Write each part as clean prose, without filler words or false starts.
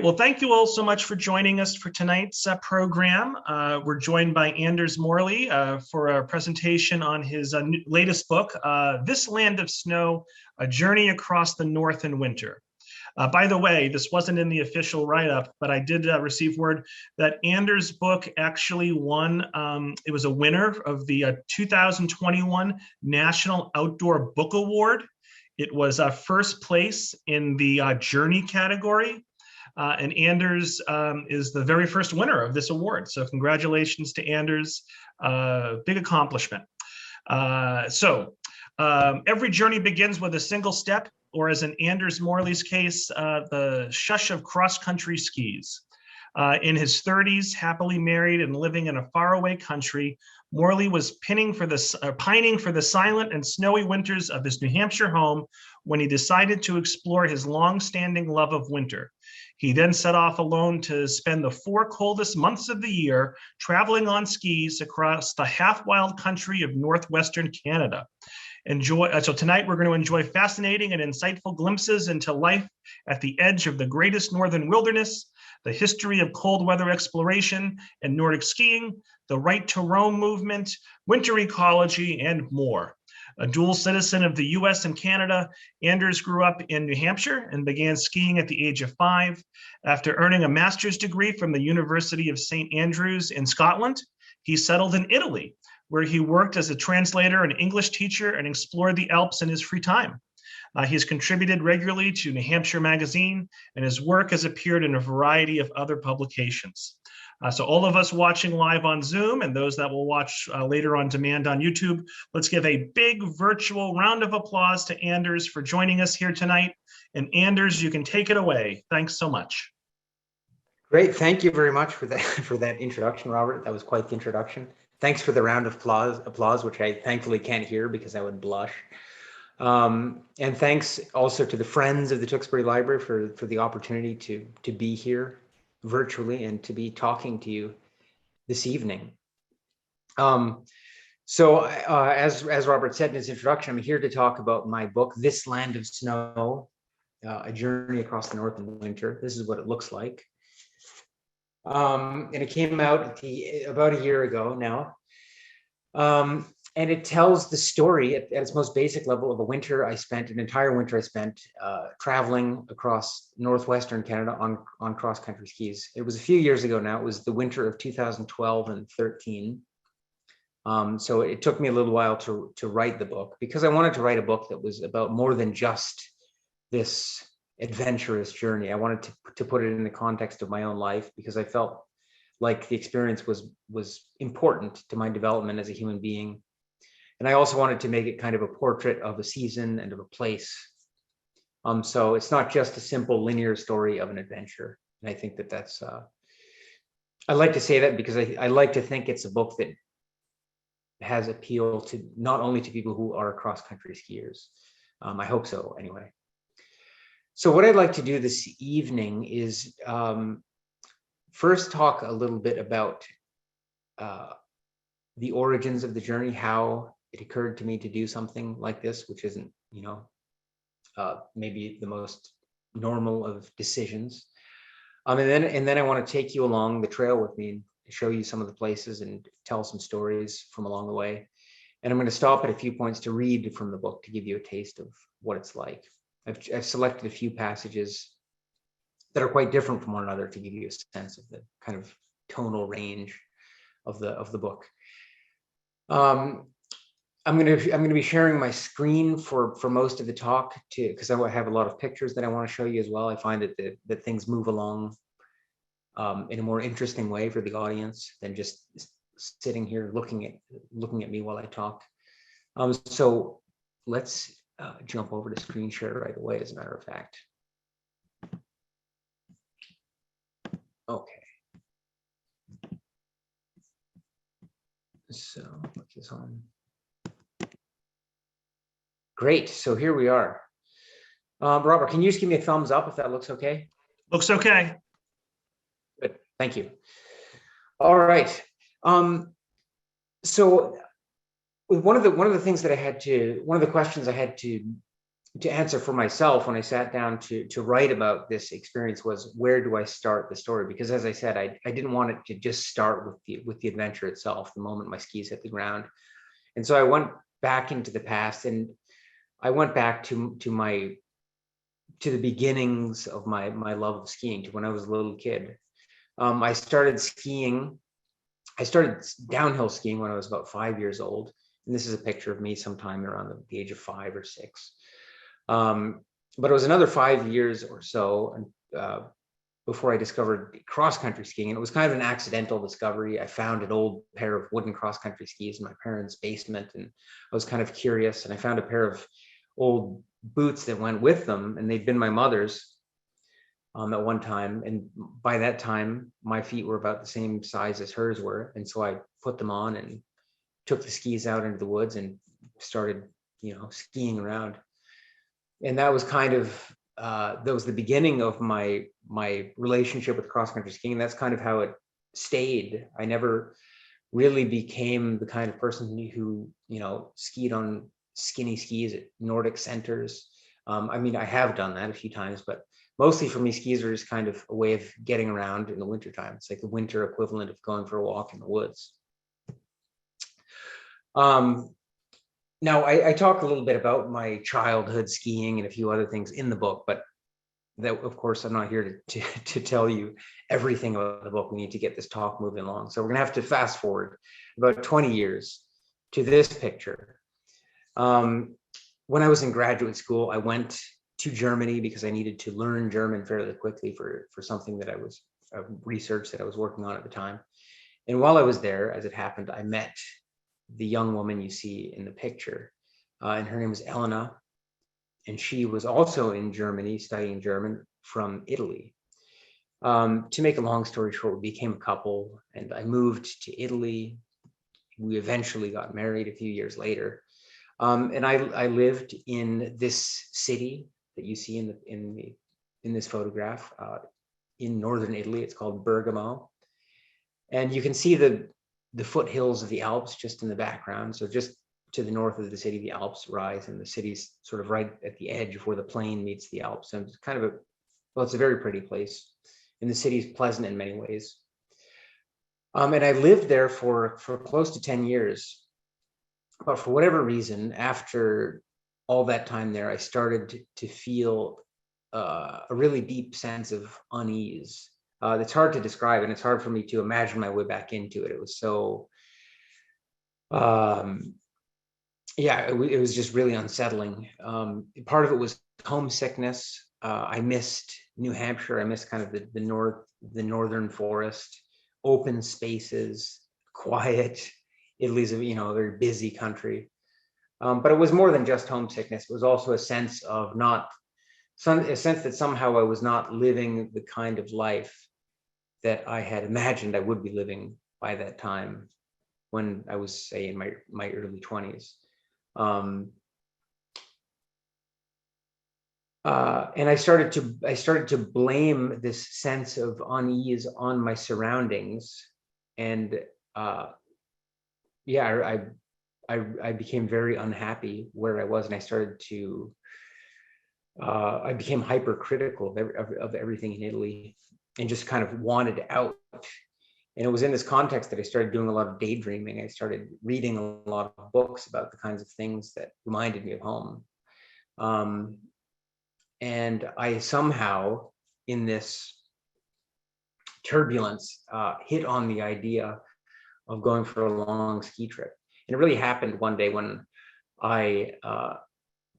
Great. Well, thank you all so much for joining us for tonight's program. We're joined by Anders Morley for a presentation on his latest book, This Land of Snow, A Journey Across the North in Winter. By the way, this wasn't in the official write-up, but I did receive word that Anders' book actually won, it was a winner of the 2021 National Outdoor Book Award. It was first place in the Journey category. And Anders is the very first winner of this award. So congratulations to Anders, big accomplishment. Every journey begins with a single step, or as in Anders Morley's case, the shush of cross-country skis. In his 30s, happily married and living in a faraway country, Morley was pining for the silent and snowy winters of his New Hampshire home when he decided to explore his long-standing love of winter. He then set off alone to spend the 4 coldest months of the year traveling on skis across the half-wild country of northwestern Canada. So tonight we're going to enjoy fascinating and insightful glimpses into life at the edge of the greatest northern wilderness, the history of cold weather exploration and Nordic skiing, the Right to Roam movement, winter ecology, and more. A dual citizen of the US and Canada, Anders grew up in New Hampshire and began skiing at the age of 5. After earning a master's degree from the University of St. Andrews in Scotland, he settled in Italy, where he worked as a translator and English teacher and explored the Alps in his free time. He's contributed regularly to New Hampshire Magazine, and his work has appeared in a variety of other publications. So all of us watching live on Zoom and those that will watch later on demand on YouTube, let's give a big virtual round of applause to Anders for joining us here tonight. And Anders, you can take it away. Thanks so much. Great, thank you very much for that introduction, Robert. That was quite the introduction. Thanks for the round of applause, which I thankfully can't hear because I would blush. And thanks also to the Friends of the Tewksbury Library for the opportunity to be here virtually and to be talking to you this evening. As Robert said in his introduction, I'm here to talk about my book, This Land of Snow, A Journey Across the North in Winter. This is what it looks like. And it came out about a year ago now. And it tells the story at its most basic level of an entire winter I spent traveling across northwestern Canada on cross-country skis. It was a few years ago now. It was the winter of 2012 and 13. So it took me a little while to write the book because I wanted to write a book that was about more than just this adventurous journey. I wanted to put it in the context of my own life because I felt like the experience was important to my development as a human being. And I also wanted to make it kind of a portrait of a season and of a place. So it's not just a simple linear story of an adventure. And I think that's, I like to say that because I like to think it's a book that has appeal to not only to people who are cross-country skiers. I hope so anyway. So what I'd like to do this evening is first talk a little bit about the origins of the journey, how it occurred to me to do something like this, which isn't, maybe the most normal of decisions. And then I want to take you along the trail with me and show you some of the places and tell some stories from along the way. And I'm going to stop at a few points to read from the book to give you a taste of what it's like. I've selected a few passages that are quite different from one another to give you a sense of the kind of tonal range of the book. I'm going to be sharing my screen for most of the talk too, because I have a lot of pictures that I want to show you as well. I find that things move along in a more interesting way for the audience than just sitting here looking at me while I talk. So let's jump over to screen share right away, as a matter of fact. Okay. So put this on. Great, so here we are. Robert, can you just give me a thumbs up if that looks okay? Looks okay. Good, thank you. All right. So one of the questions I had to to answer for myself when I sat down to write about this experience was, where do I start the story? Because as I said, I didn't want it to just start with the adventure itself, the moment my skis hit the ground. And so I went back into the past, and I went back to the beginnings of my love of skiing, to when I was a little kid. I started downhill skiing when I was about 5 years old. And this is a picture of me sometime around the age of 5 or 6. But it was another 5 years or so before I discovered cross-country skiing. And it was kind of an accidental discovery. I found an old pair of wooden cross-country skis in my parents' basement, and I was kind of curious, and I found a pair of old boots that went with them, and they'd been my mother's at one time. And by that time, my feet were about the same size as hers were. And so I put them on and took the skis out into the woods and started, skiing around. And that was kind of, that was the beginning of my relationship with cross-country skiing. That's kind of how it stayed. I never really became the kind of person who, skied on skinny skis at Nordic centers. I mean, I have done that a few times, but mostly for me, skis are just kind of a way of getting around in the wintertime. It's like the winter equivalent of going for a walk in the woods. Now, I talk a little bit about my childhood skiing and a few other things in the book, but that, of course, I'm not here to tell you everything about the book. We need to get this talk moving along. So we're going to have to fast forward about 20 years to this picture. When I was in graduate school, I went to Germany because I needed to learn German fairly quickly for something that I was research that I was working on at the time. And while I was there, as it happened, I met the young woman you see in the picture, and her name was Elena, and she was also in Germany studying German from Italy. To make a long story short, we became a couple, and I moved to Italy. We eventually got married a few years later, and I lived in this city that you see in this photograph in northern Italy. It's called Bergamo, and you can see the foothills of the Alps just in the background. So just to the north of the city, the Alps rise, and the city's sort of right at the edge of where the plain meets the Alps. And it's kind of it's a very pretty place, and the city is pleasant in many ways. And I lived there for close to 10 years. But for whatever reason, after all that time there, I started to feel a really deep sense of unease. It's hard to describe, and it's hard for me to imagine my way back into it. It was so, it was just really unsettling. Part of it was homesickness. I missed New Hampshire. I missed kind of the northern forest, open spaces, quiet. Italy's a very busy country, but it was more than just homesickness. It was also a sense that somehow I was not living the kind of life that I had imagined I would be living by that time, when I was, say, in my early 20s. And I started to blame this sense of unease on my surroundings, and I became very unhappy where I was, and I started to I became hypercritical of everything in Italy, and just kind of wanted out. And it was in this context that I started doing a lot of daydreaming. I started reading a lot of books about the kinds of things that reminded me of home. And I somehow, in this turbulence, hit on the idea of going for a long ski trip. And it really happened one day when I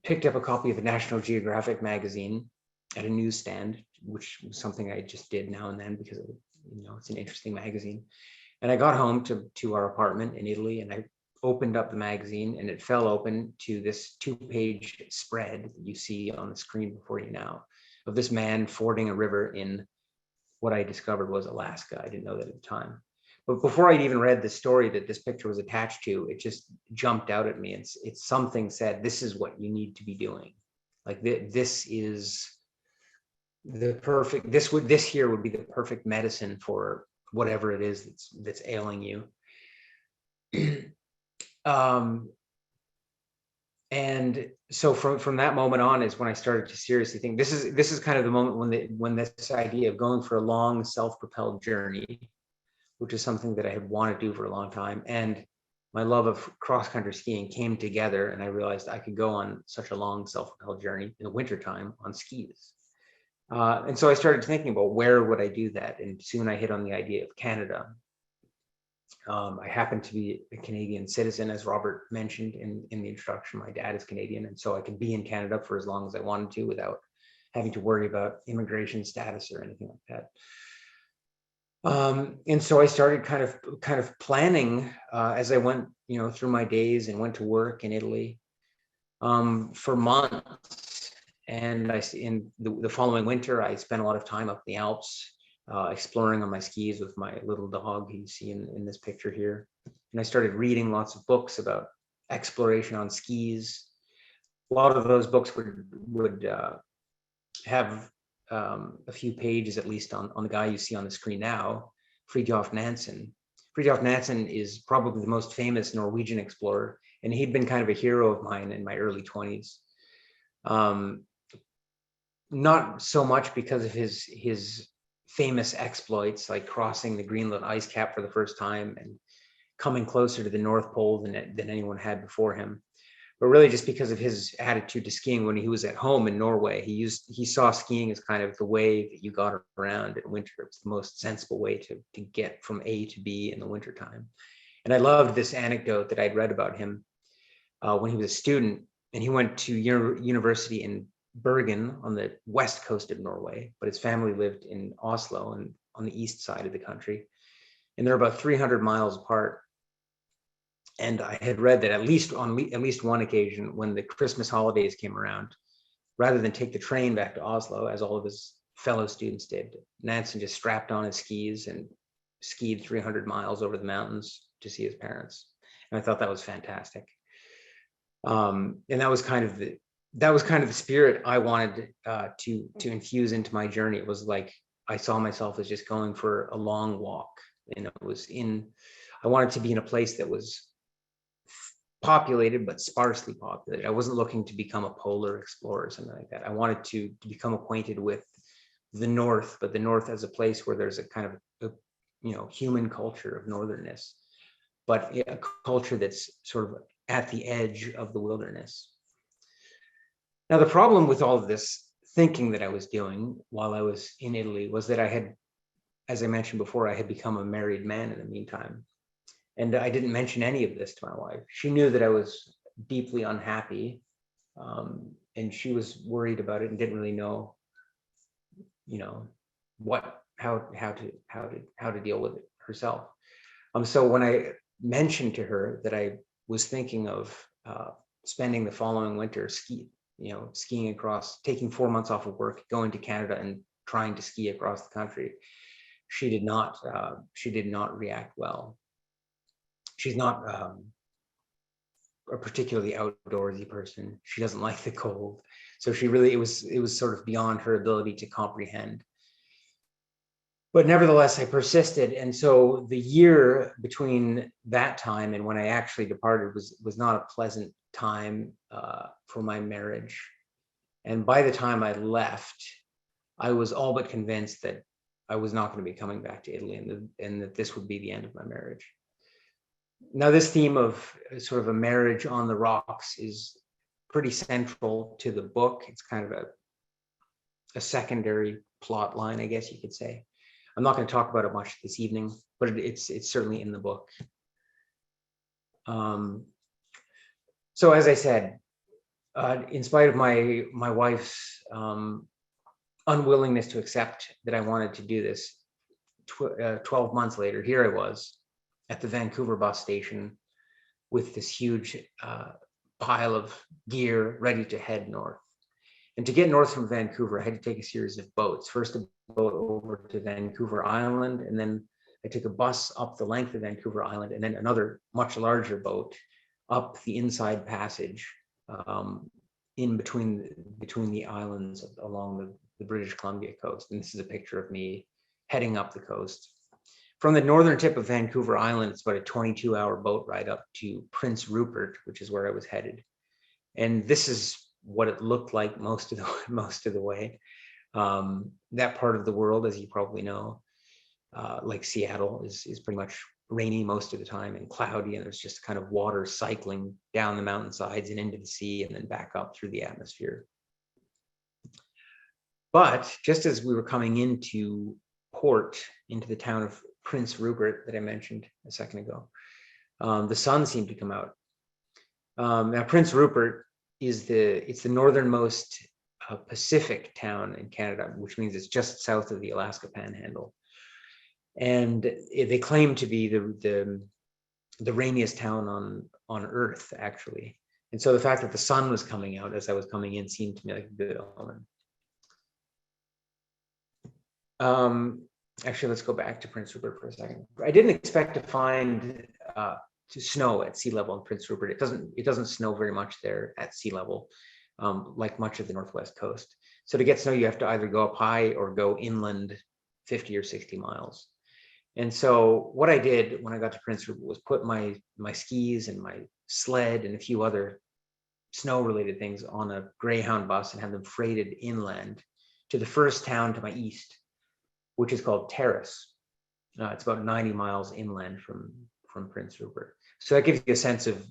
picked up a copy of the National Geographic magazine at a newsstand, which was something I just did now and then because it's an interesting magazine. And I got home to our apartment in Italy, and I opened up the magazine, and it fell open to this 2-page spread that you see on the screen before you now, of this man fording a river in what I discovered was Alaska. I didn't know that at the time. But before I'd even read the story that this picture was attached to, it just jumped out at me. It's something said, this is what you need to be doing. Like this is the perfect, this here would be the perfect medicine for whatever it is that's ailing you. And And so from that moment on is when I started to seriously think this is kind of the moment when this idea of going for a long self-propelled journey, which is something that I had wanted to do for a long time, and my love of cross-country skiing came together, and I realized I could go on such a long self-propelled journey in the wintertime on skis. And so I started thinking about where would I do that, and soon I hit on the idea of Canada. I happen to be a Canadian citizen, as Robert mentioned in the introduction. My dad is Canadian, and so I could be in Canada for as long as I wanted to without having to worry about immigration status or anything like that. And so I started kind of planning as I went, through my days and went to work in Italy for months. And in the following winter, I spent a lot of time up the Alps, exploring on my skis with my little dog you see in this picture here. And I started reading lots of books about exploration on skis. A lot of those books would have a few pages at least on the guy you see on the screen now, Friedrich Matson. Friedrich Matson is probably the most famous Norwegian explorer, and he'd been kind of a hero of mine in my early 20s. Not so much because of his famous exploits, like crossing the Greenland ice cap for the first time and coming closer to the North Pole than anyone had before him, but really just because of his attitude to skiing. When he was at home in Norway, he saw skiing as kind of the way that you got around in winter. It's the most sensible way to get from A to B in the wintertime. And I loved this anecdote that I'd read about him when he was a student, and he went to university in Bergen on the west coast of Norway, but his family lived in Oslo and on the east side of the country. And they're about 300 miles apart. And I had read that at least one occasion, when the Christmas holidays came around, rather than take the train back to Oslo, as all of his fellow students did, Nansen just strapped on his skis and skied 300 miles over the mountains to see his parents. And I thought that was fantastic. And that was kind of the spirit I wanted to infuse into my journey. It was like I saw myself as just going for a long walk, and I wanted to be in a place that was populated but sparsely populated. I wasn't looking to become a polar explorer or something like that. I wanted to become acquainted with the North, but the North as a place where there's a kind of human culture of northernness, but a culture that's sort of at the edge of the wilderness. Now, the problem with all of this thinking that I was doing while I was in Italy was that I had, as I mentioned before, I had become a married man in the meantime. And I didn't mention any of this to my wife. She knew that I was deeply unhappy, and she was worried about it and didn't really know, how to deal with it herself. So when I mentioned to her that I was thinking of spending the following winter skiing across, taking 4 months off of work, going to Canada and trying to ski across the country, she did not react well. She's not a particularly outdoorsy person. She doesn't like the cold. So it was sort of beyond her ability to comprehend. But nevertheless, I persisted. And so the year between that time and when I actually departed was not a pleasant time for my marriage. And by the time I left, I was all but convinced that I was not going to be coming back to Italy, and that this would be the end of my marriage. Now, this theme of sort of a marriage on the rocks is pretty central to the book. It's kind of a secondary plot line, I guess you could say. I'm not going to talk about it much this evening, but it's certainly in the book. So as I said, in spite of my wife's unwillingness to accept that I wanted to do this, 12 months later, here I was at the Vancouver bus station with this huge pile of gear ready to head north. And to get north from Vancouver, I had to take a series of boats. First, a boat over to Vancouver Island, and then I took a bus up the length of Vancouver Island, and then another much larger boat up the Inside Passage in between the islands along the British Columbia coast. And this is a picture of me heading up the coast. From the northern tip of Vancouver Island, it's about a 22-hour boat ride up to Prince Rupert, which is where I was headed. And this is what it looked like most of the way. That part of the world, as you probably know, like Seattle, is pretty much rainy most of the time and cloudy, and there's just kind of water cycling down the mountainsides and into the sea and then back up through the atmosphere. But just as we were coming into port, into the town of Prince Rupert that I mentioned a second ago, the sun seemed to come out. Now, Prince Rupert is the northernmost Pacific town in Canada, which means it's just south of the Alaska Panhandle. And they claim to be the rainiest town on Earth, actually. And so the fact that the sun was coming out as I was coming in seemed to me like a good omen. Actually, let's go back to Prince Rupert for a second. I didn't expect to find to snow at sea level in Prince Rupert. It doesn't snow very much there at sea level, like much of the Northwest coast. So to get snow, you have to either go up high or go inland 50 or 60 miles. And so what I did when I got to Prince Rupert was put my skis and my sled and a few other snow-related things on a Greyhound bus and have them freighted inland to the first town to my east, which is called Terrace. It's about 90 miles inland from Prince Rupert. So that gives you a sense of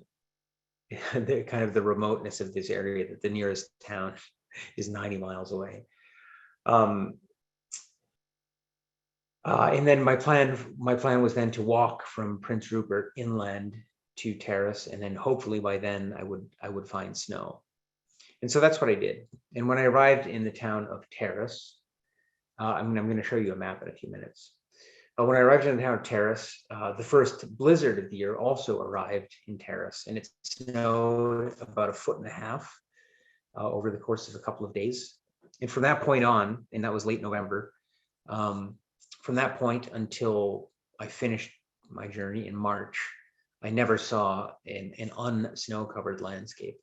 the kind of the remoteness of this area, that the nearest town is 90 miles away. And then my plan was then to walk from Prince Rupert inland to Terrace, and then hopefully by then I would find snow. And so that's what I did. And when I arrived in the town of Terrace, I'm going to show you a map in a few minutes. When I arrived in the town of Terrace, the first blizzard of the year also arrived in Terrace, and it snowed about 1.5 feet over the course of a couple of days. And from that point on, and that was late November, from that point until I finished my journey in March, I never saw an unsnow-covered landscape.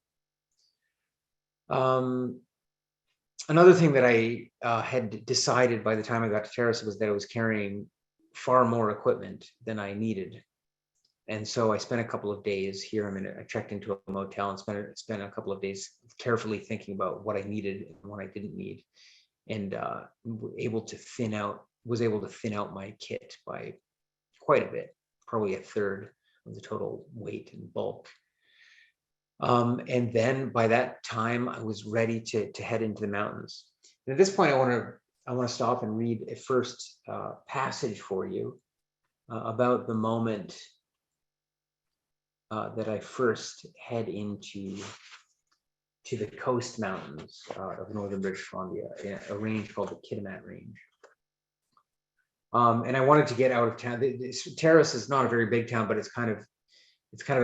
Another thing that I had decided by the time I got to Terrace was that I was carrying far more equipment than I needed. And so I spent a couple of days here. I checked into a motel and spent a couple of days carefully thinking about what I needed and what I didn't need, and was able to thin out my kit by quite a bit, probably 1/3 of the total weight and bulk. And then by that time, I was ready to head into the mountains. And at this point, I want to stop and read a first passage for you about the moment that I first head into the coast mountains of northern British Columbia, in a range called the Kitimat Range. And I wanted to get out of town. Terrace is not a very big town, but it's kind of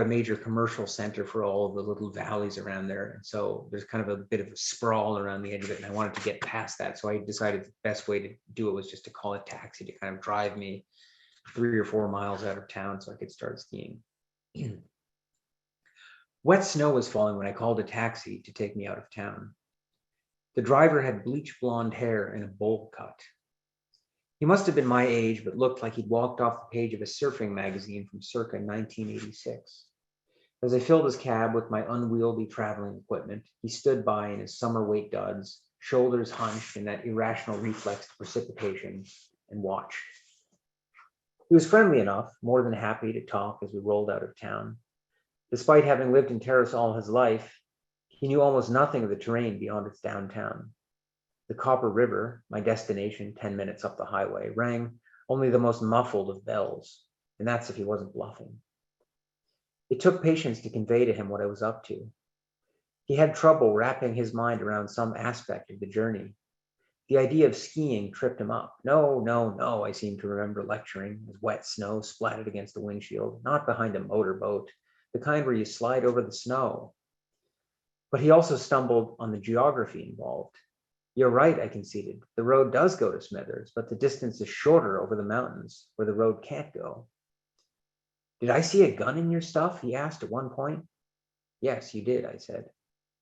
a major commercial center for all of the little valleys around there. And so there's kind of a bit of a sprawl around the edge of it, and I wanted to get past that. So I decided the best way to do it was just to call a taxi to kind of drive me 3 or 4 miles out of town so I could start skiing. Wet snow was falling when I called a taxi to take me out of town. The driver had bleach blonde hair and a bowl cut. He must have been my age, but looked like he'd walked off the page of a surfing magazine from circa 1986. As I filled his cab with my unwieldy traveling equipment, he stood by in his summer weight duds, shoulders hunched in that irrational reflex to precipitation, and watched. He was friendly enough, more than happy to talk as we rolled out of town. Despite having lived in Terrace all his life, he knew almost nothing of the terrain beyond its downtown. The Copper River, my destination 10 minutes up the highway, rang only the most muffled of bells, and that's if he wasn't bluffing. It took patience to convey to him what I was up to. He had trouble wrapping his mind around some aspect of the journey. The idea of skiing tripped him up. No, I seemed to remember lecturing as wet snow splattered against the windshield, not behind a motorboat, the kind where you slide over the snow. But he also stumbled on the geography involved. You're right, I conceded. The road does go to Smithers, but the distance is shorter over the mountains where the road can't go. Did I see a gun in your stuff? He asked at one point. Yes, you did, I said.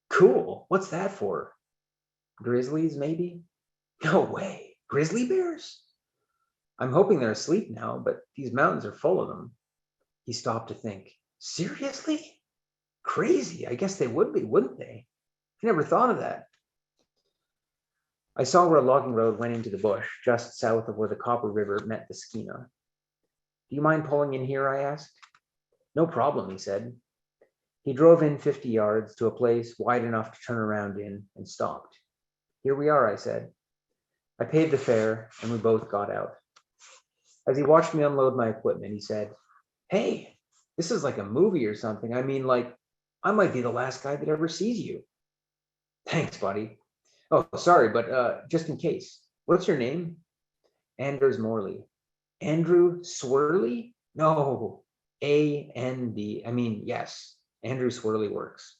Cool, what's that for? Grizzlies, maybe? No way, grizzly bears? I'm hoping they're asleep now, but these mountains are full of them. He stopped to think. Seriously? Crazy. I guess they would be, wouldn't they? I never thought of that. I saw where a logging road went into the bush, just south of where the Copper River met the Skeena. Do you mind pulling in here? I asked. No problem, he said. He drove in 50 yards to a place wide enough to turn around in and stopped. Here we are, I said. I paid the fare and we both got out. As he watched me unload my equipment, he said, hey, this is like a movie or something. I mean, like, I might be the last guy that ever sees you. Thanks, buddy. Oh, sorry, but just in case, what's your name? Anders Morley. Andrew Swirly? No, A-N-D. I mean, yes, Andrew Swirly works.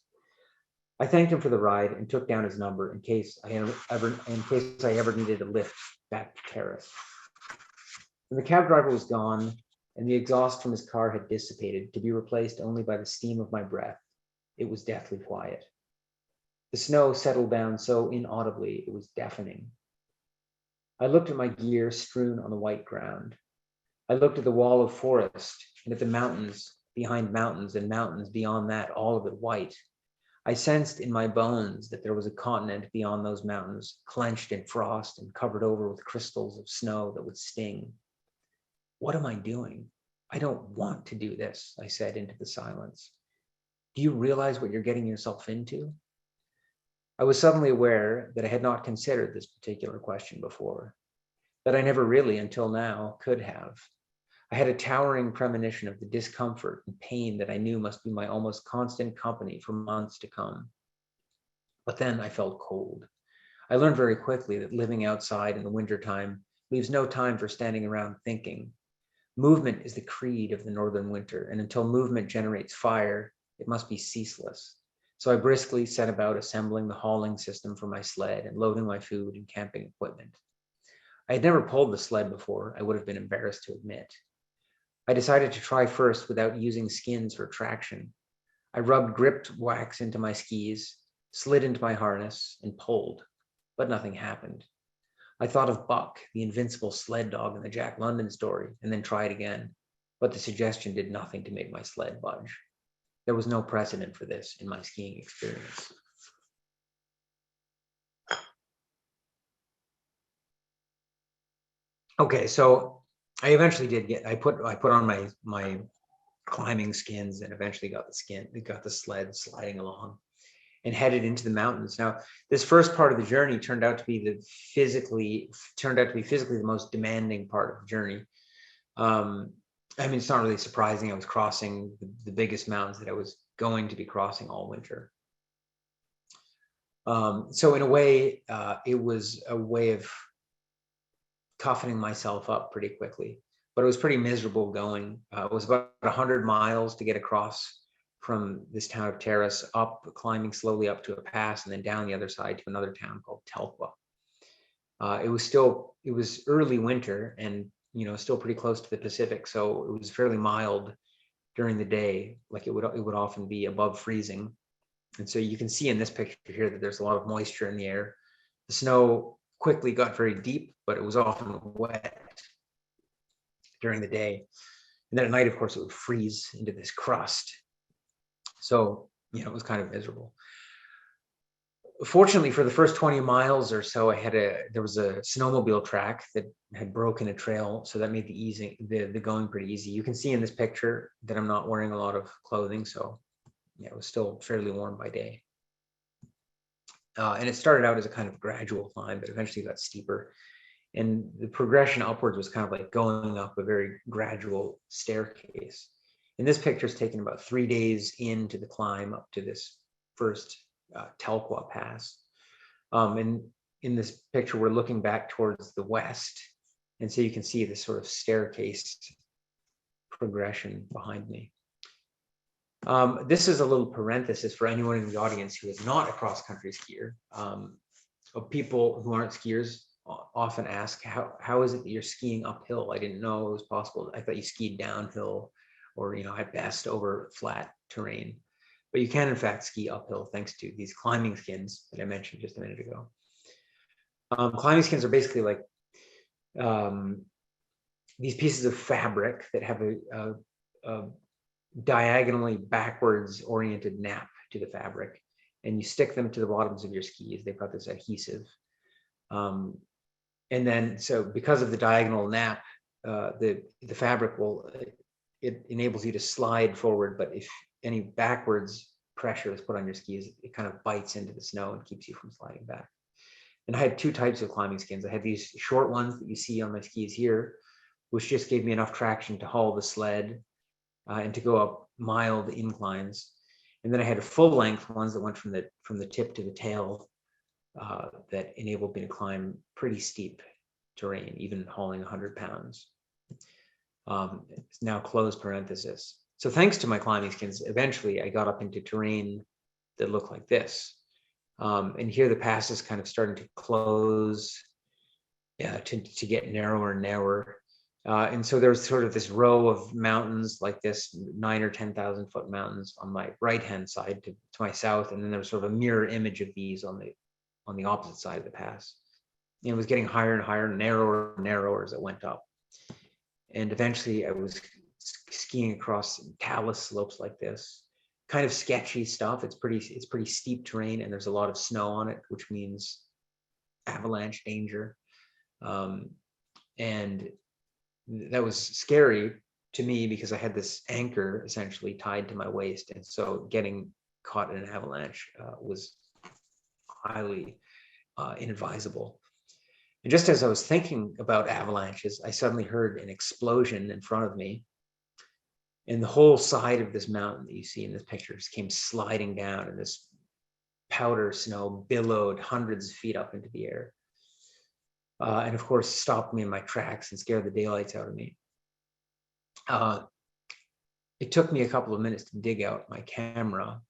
I thanked him for the ride and took down his number in case I ever needed a lift back to Terrace. When the cab driver was gone and the exhaust from his car had dissipated to be replaced only by the steam of my breath, it was deathly quiet. The snow settled down so inaudibly it was deafening. I looked at my gear strewn on the white ground. I looked at the wall of forest and at the mountains behind mountains and mountains beyond that, all of it white. I sensed in my bones that there was a continent beyond those mountains, clenched in frost and covered over with crystals of snow that would sting. What am I doing? I don't want to do this, I said into the silence. Do you realize what you're getting yourself into? I was suddenly aware that I had not considered this particular question before, that I never really, until now, could have. I had a towering premonition of the discomfort and pain that I knew must be my almost constant company for months to come. But then I felt cold. I learned very quickly that living outside in the wintertime leaves no time for standing around thinking. Movement is the creed of the northern winter, and until movement generates fire, it must be ceaseless. So I briskly set about assembling the hauling system for my sled and loading my food and camping equipment. I had never pulled the sled before, I would have been embarrassed to admit. I decided to try first without using skins for traction. I rubbed gripped wax into my skis, slid into my harness, and pulled, but nothing happened. I thought of Buck, the invincible sled dog in the Jack London story, and then tried again, but the suggestion did nothing to make my sled budge. There was no precedent for this in my skiing experience. Okay, so I eventually did get, I put on my climbing skins and eventually got the sled sliding along and headed into the mountains. Now, this first part of the journey turned out to be physically the most demanding part of the journey. I mean, it's not really surprising. I was crossing the biggest mountains that I was going to be crossing all winter. So in a way, it was a way of toughening myself up pretty quickly, but it was pretty miserable going. It was about 100 miles to get across from this town of Terrace, up, climbing slowly up to a pass, and then down the other side to another town called Telkwa. It was early winter and, still pretty close to the Pacific. So it was fairly mild during the day. Like it would often be above freezing. And so you can see in this picture here that there's a lot of moisture in the air. The snow quickly got very deep, but it was often wet during the day. And then at night, of course, it would freeze into this crust. So, it was kind of miserable. Fortunately, for the first 20 miles or so, there was a snowmobile track that had broken a trail, so that made the going pretty easy. You can see in this picture that I'm not wearing a lot of clothing, so yeah, it was still fairly warm by day. And it started out as a kind of gradual climb, but eventually got steeper. And the progression upwards was kind of like going up a very gradual staircase. And this picture is taken about 3 days into the climb up to this first Telkwa Pass. And in this picture, we're looking back towards the west. And so you can see this sort of staircase progression behind me. This is a little parenthesis for anyone in the audience who is not a cross-country skier. People who aren't skiers often ask, how is it that you're skiing uphill? I didn't know it was possible. I thought you skied downhill or, at best over flat terrain. But you can, in fact, ski uphill thanks to these climbing skins that I mentioned just a minute ago. Climbing skins are basically like these pieces of fabric that have a diagonally backwards oriented nap to the fabric, and you stick them to the bottoms of your skis. They've got this adhesive. And then, so because of the diagonal nap, the fabric will, it enables you to slide forward, but if any backwards pressure is put on your skis, it kind of bites into the snow and keeps you from sliding back. And I had two types of climbing skins. I had these short ones that you see on my skis here, which just gave me enough traction to haul the sled and to go up mild inclines. And then I had full length ones that went from the tip to the tail that enabled me to climb pretty steep terrain, even hauling 100 pounds. It's now close parenthesis. So thanks to my climbing skins, eventually I got up into terrain that looked like this. And here the pass is kind of starting to close, to get narrower and narrower. And so there's sort of this row of mountains like this, 9,000 or 10,000 foot mountains on my right-hand side to my south. And then there was sort of a mirror image of these on the opposite side of the pass. And it was getting higher and higher, narrower and narrower as it went up. And eventually I was skiing across talus slopes like this, kind of sketchy stuff. It's pretty steep terrain, and there's a lot of snow on it, which means avalanche danger. And that was scary to me because I had this anchor essentially tied to my waist. And so getting caught in an avalanche was highly inadvisable. And just as I was thinking about avalanches, I suddenly heard an explosion in front of me. And the whole side of this mountain that you see in this picture just came sliding down, and this powder snow billowed hundreds of feet up into the air. And of course, stopped me in my tracks and scared the daylights out of me. It took me a couple of minutes to dig out my camera,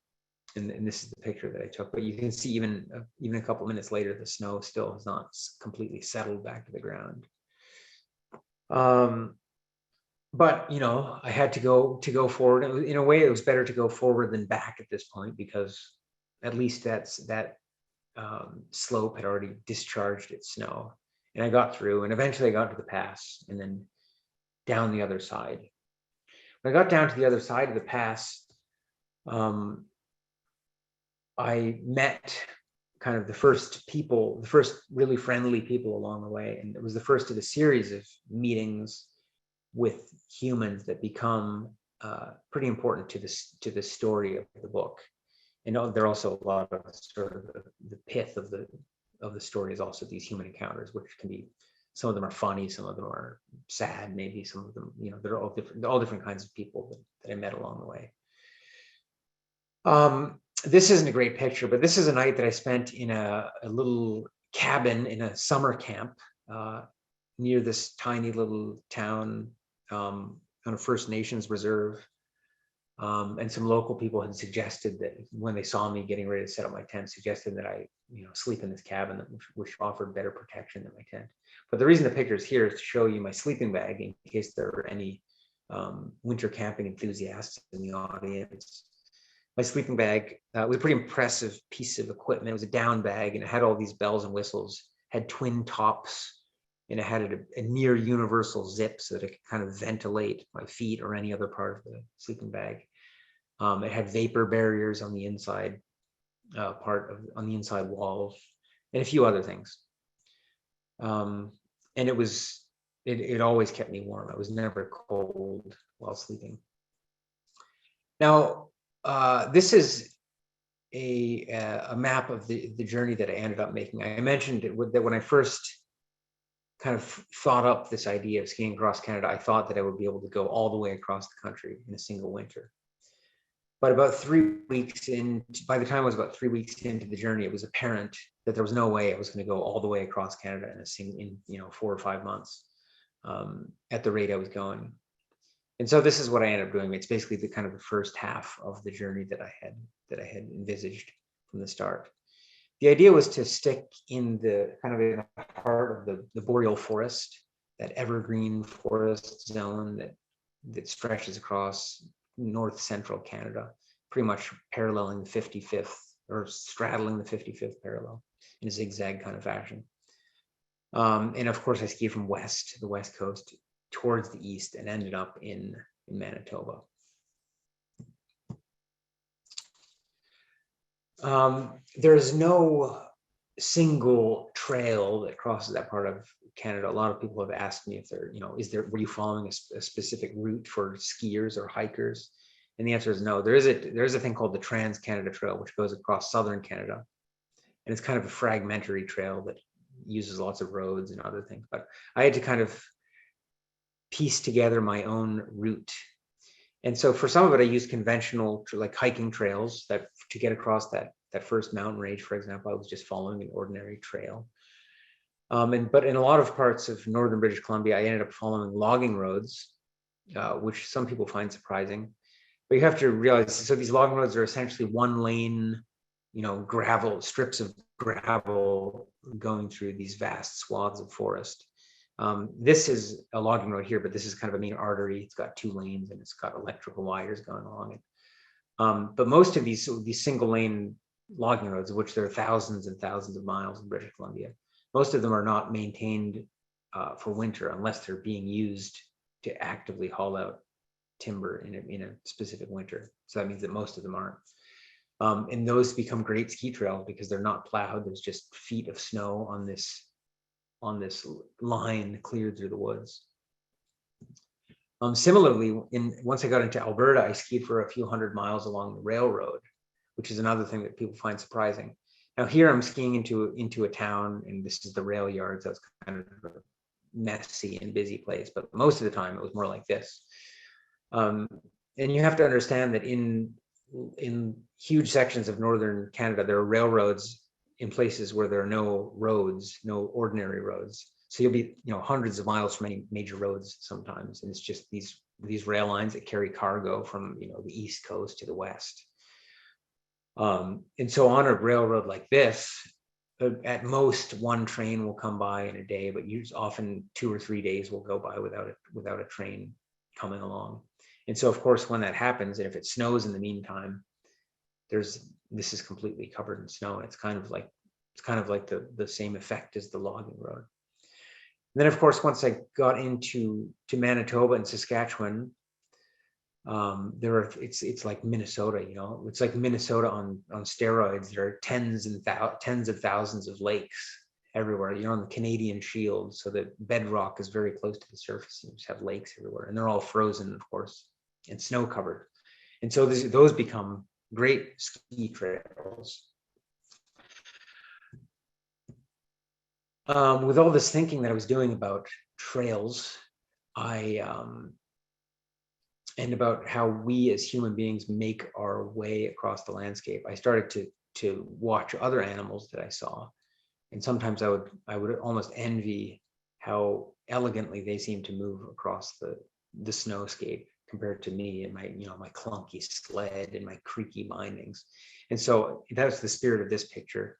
and this is the picture that I took. But you can see even a couple of minutes later, the snow still has not completely settled back to the ground. But you know, I had to go forward. In a way, it was better to go forward than back at this point, because at least that slope had already discharged its snow. And I got through, and eventually I got to the pass and then down the other side. When I got down to the other side of the pass, I met kind of the first really friendly people along the way. And it was the first of a series of meetings with humans that become pretty important to the story of the book. And there are also a lot of sort of the pith of the story is also these human encounters, which can be, some of them are funny, some of them are sad, maybe some of them, you know, they're all different kinds of people that I met along the way. This isn't a great picture, but this is a night that I spent in a little cabin in a summer camp near this tiny little town on a First Nations reserve. And some local people had suggested that when they saw me getting ready to set up my tent, suggested that I, sleep in this cabin, which offered better protection than my tent. But the reason the picture is here is to show you my sleeping bag in case there are any winter camping enthusiasts in the audience. My sleeping bag was a pretty impressive piece of equipment. It was a down bag, and it had all these bells and whistles, had twin tops, and it had a near universal zip so that it could kind of ventilate my feet or any other part of the sleeping bag. It had vapor barriers on the inside on the inside walls, and a few other things. And it always kept me warm. I was never cold while sleeping. Now, this is a map of the journey that I ended up making. I mentioned that when I first kind of thought up this idea of skiing across Canada, I thought that I would be able to go all the way across the country in a single winter. But about 3 weeks in, by the time I was about 3 weeks into the journey, it was apparent that there was no way I was going to go all the way across Canada in 4 or 5 months at the rate I was going. And so this is what I ended up doing. It's basically the kind of the first half of the journey that I had envisaged from the start. The idea was to stick in the heart of the boreal forest, that evergreen forest zone that stretches across north central Canada, pretty much paralleling the 55th or straddling the 55th parallel in a zigzag kind of fashion. And of course, I skied from the west coast towards the east, and ended up in Manitoba. There's no single trail that crosses that part of Canada. A lot of people have asked me if there, were you following a specific route for skiers or hikers? And the answer is no. There is a thing called the Trans-Canada Trail, which goes across southern Canada. And it's kind of a fragmentary trail that uses lots of roads and other things. But I had to kind of piece together my own route. And so for some of it, I used conventional like hiking trails that to get across that first mountain range, for example, I was just following an ordinary trail. But in a lot of parts of northern British Columbia, I ended up following logging roads, which some people find surprising. But you have to realize, so these logging roads are essentially one lane, gravel, strips of gravel going through these vast swaths of forest. This is a logging road here, but this is kind of a main artery. It's got 2 lanes and it's got electrical wires going along it. But most of these single lane logging roads, of which there are thousands and thousands of miles in British Columbia, most of them are not maintained for winter unless they're being used to actively haul out timber in a specific winter. So that means that most of them aren't. And those become great ski trails because they're not plowed. There's just feet of snow on this line cleared through the woods. Similarly, once I got into Alberta, I skied for a few hundred miles along the railroad, which is another thing that people find surprising. Now here I'm skiing into a town, and this is the rail yard, so it's kind of a messy and busy place, but most of the time it was more like this. And you have to understand that in huge sections of northern Canada, there are railroads in places where there are no roads, no ordinary roads. So you'll be, hundreds of miles from any major roads sometimes, and it's just these rail lines that carry cargo from the east coast to the west. And so on a railroad like this, at most one train will come by in a day, but often 2 or 3 days will go by without a train coming along. And so of course, when that happens, and if it snows in the meantime, this is completely covered in snow. And it's kind of like the same effect as the logging road. And then of course, once I got into Manitoba and Saskatchewan, it's like Minnesota, it's like Minnesota on steroids. There are tens of thousands of lakes everywhere. You're on the Canadian Shield, so the bedrock is very close to the surface. You just have lakes everywhere, and they're all frozen, of course, and snow covered. And so those become great ski trails. With all this thinking that I was doing about trails, and about how we as human beings make our way across the landscape, I started to watch other animals that I saw. And sometimes I would almost envy how elegantly they seem to move across the snowscape compared to me and my clunky sled and my creaky bindings. And so that's the spirit of this picture.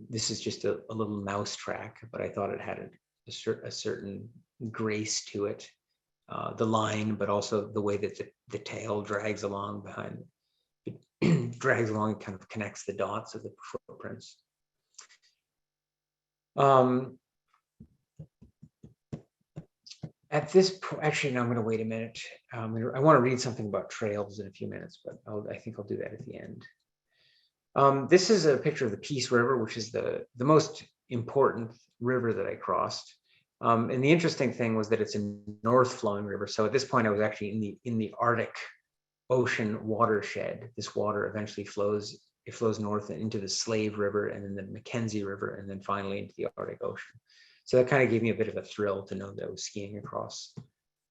This is just a little mouse track, but I thought it had a certain grace to it. The line, but also the way that the tail drags along behind, it drags along and kind of connects the dots of the footprints. At this point, actually, no, I'm going to wait a minute. I want to read something about trails in a few minutes, but I think I'll do that at the end. This is a picture of the Peace River, which is the most important river that I crossed. And the interesting thing was that it's a north flowing river. So at this point, I was actually in the Arctic Ocean watershed. This water eventually flows north into the Slave River and then the Mackenzie River, and then finally into the Arctic Ocean. So that kind of gave me a bit of a thrill to know that I was skiing across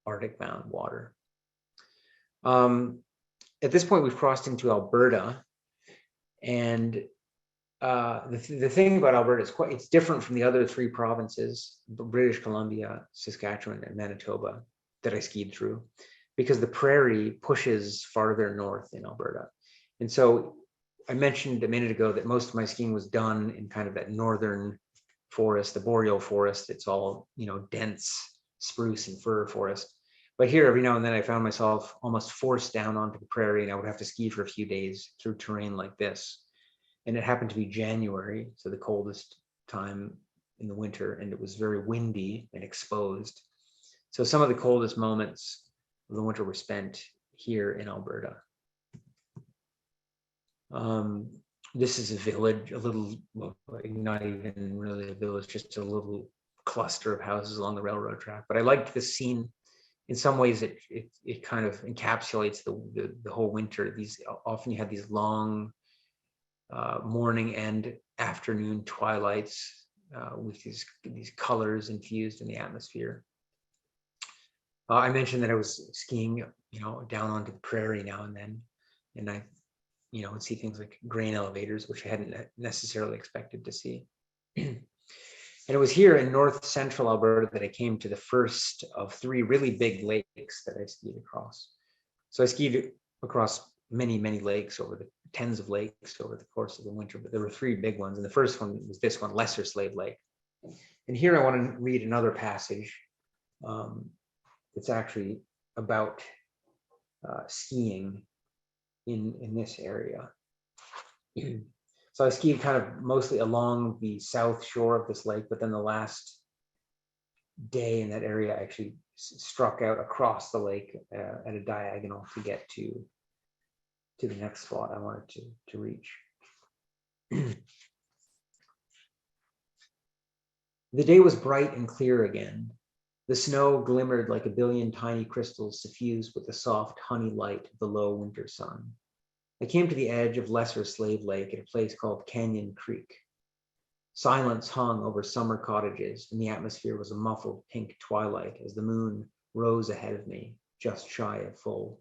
Arctic bound water. At this point, we've crossed into Alberta, and the thing about Alberta is it's different from the other 3 provinces, British Columbia, Saskatchewan, and Manitoba, that I skied through, because the prairie pushes farther north in Alberta. And so I mentioned a minute ago that most of my skiing was done in kind of that northern forest, the boreal forest. It's all, dense spruce and fir forest. But here, every now and then, I found myself almost forced down onto the prairie, and I would have to ski for a few days through terrain like this. And it happened to be January, so the coldest time in the winter, and it was very windy and exposed. So some of the coldest moments of the winter were spent here in Alberta. This is a village, a little, well, not even really a village, just a little cluster of houses along the railroad track. But I liked the scene. In some ways, it kind of encapsulates the whole winter. These often you have these long morning and afternoon twilights with these colors infused in the atmosphere. I mentioned that I was skiing, down onto the prairie now and then, and I, would see things like grain elevators, which I hadn't necessarily expected to see. And it was here in north central Alberta that I came to the first of 3 really big lakes that I skied across. So I skied across many, many lakes, over the tens of lakes over the course of the winter, but there were 3 big ones. And the first one was this one, Lesser Slave Lake. And here I want to read another passage. It's actually about skiing in this area. So I skied kind of mostly along the south shore of this lake, but then the last day in that area, I actually struck out across the lake at a diagonal to get to the next spot I wanted to reach. The day was bright and clear again. The snow glimmered like a billion tiny crystals suffused with the soft honey light of the low winter sun. I came to the edge of Lesser Slave Lake at a place called Canyon Creek. Silence hung over summer cottages, and the atmosphere was a muffled pink twilight as the moon rose ahead of me, just shy of full.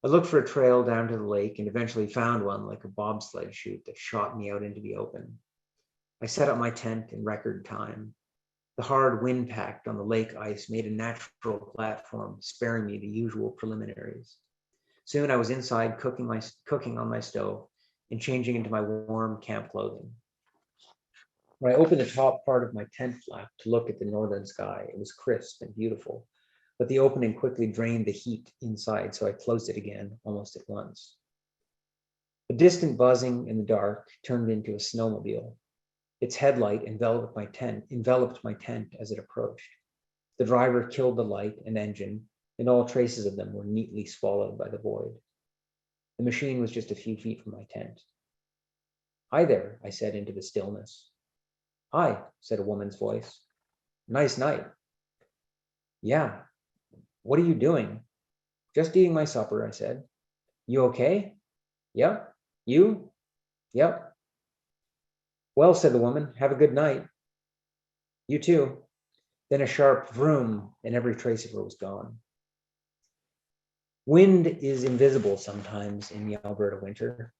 I looked for a trail down to the lake and eventually found one like a bobsled chute that shot me out into the open. I set up my tent in record time. The hard wind pact on the lake ice made a natural platform, sparing me the usual preliminaries. Soon I was inside cooking on my stove and changing into my warm camp clothing. When I opened the top part of my tent flap to look at the northern sky, it was crisp and beautiful, but the opening quickly drained the heat inside, so I closed it again almost at once. A distant buzzing in the dark turned into a snowmobile. Its headlight enveloped my tent as it approached. The driver killed the light and engine, and all traces of them were neatly swallowed by the void. The machine was just a few feet from my tent. "Hi there," I said into the stillness. "Hi," said a woman's voice. "Nice night." "Yeah. What are you doing?" "Just eating my supper," I said. "You okay?" "Yep. You?" "Yep." "Well," said the woman, "have a good night." "You too." Then a sharp vroom, and every trace of her was gone. Wind is invisible sometimes in the Alberta winter.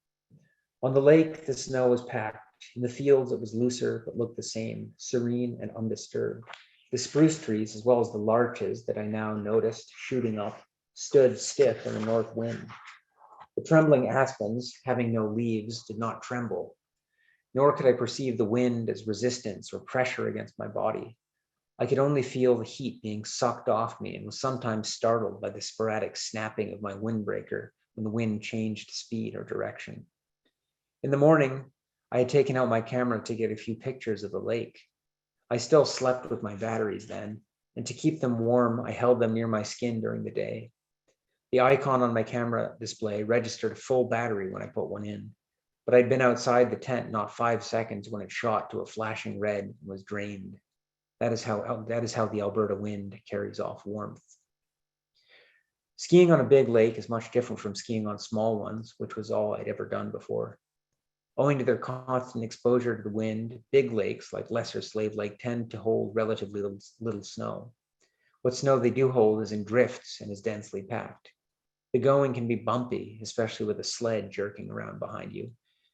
On the lake, the snow was packed. In the fields, it was looser, but looked the same, serene and undisturbed. The spruce trees, as well as the larches that I now noticed shooting up, stood stiff in the north wind. The trembling aspens, having no leaves, did not tremble, nor could I perceive the wind as resistance or pressure against my body. I could only feel the heat being sucked off me and was sometimes startled by the sporadic snapping of my windbreaker when the wind changed speed or direction. In the morning, I had taken out my camera to get a few pictures of the lake. I still slept with my batteries then, and to keep them warm, I held them near my skin during the day. The icon on my camera display registered a full battery when I put one in, but I'd been outside the tent not 5 seconds when it shot to a flashing red and was drained. That is how the Alberta wind carries off warmth. Skiing on a big lake is much different from skiing on small ones, which was all I'd ever done before. Owing to their constant exposure to the wind, big lakes like Lesser Slave Lake tend to hold relatively little snow. What snow they do hold is in drifts and is densely packed. The going can be bumpy, especially with a sled jerking around behind you,